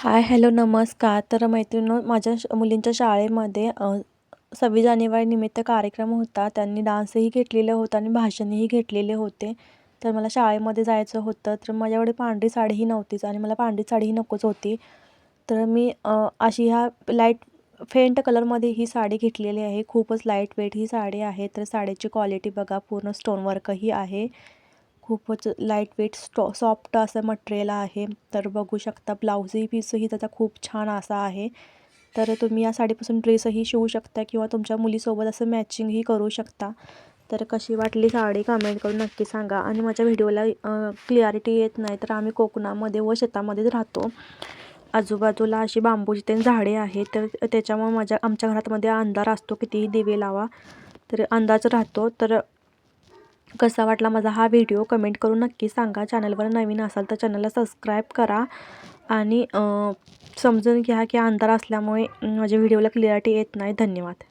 हाय, hello, नमस्कार. तर मैत्रिणींनो, माझ्या मुलींच्या शाळेमध्ये 26 जानेवारीनिमित्त कार्यक्रम होता. त्यांनी डान्सही घेतलेलं होतं आणि भाषणही घेतलेले होते. तर मला शाळेमध्ये जायचं होतं. तर माझ्याकडे पांढरी साडीही नव्हतीच आणि मला पांढरी साडीही नकोच होती. तर मी अशी ह्या लाईट फेंट कलरमध्ये ही साडी घेतलेली आहे. खूपच लाईट वेट ही साडी आहे. तर साडीची क्वालिटी बघा, पूर्ण स्टोन वर्कही आहे. खूपच लाईट वेट सॉफ्ट असं मटेरियल आहे. तर बघू शकता, ब्लाऊजही पीसही त्याचा खूप छान असा आहे. तर तुम्ही या साडीपासून ड्रेसही शिवू शकता किंवा तुमच्या मुलीसोबत असं मॅचिंगही करू शकता. तर कशी वाटली साडी कमेंट करून नक्की सांगा. आणि माझ्या व्हिडिओला क्लिअरिटी येत नाही, तर आम्ही कोकणामध्ये व शेतामध्येच राहतो. आजूबाजूला अशी बांबूची ते झाडे आहेत. तर त्याच्यामुळे आमच्या घरामध्ये अंधार असतो, कितीही दिवे लावा तर अंदाज राहतो. तर कसा वाटला माझा हा व्हिडिओ कमेंट करून नक्की सांगा. चॅनलवर नवीन असाल तर चॅनलला सबस्क्राईब करा आणि समजून घ्या की अंधार असल्यामुळे माझ्या व्हिडिओला क्लिअरिटी येत नाही. धन्यवाद.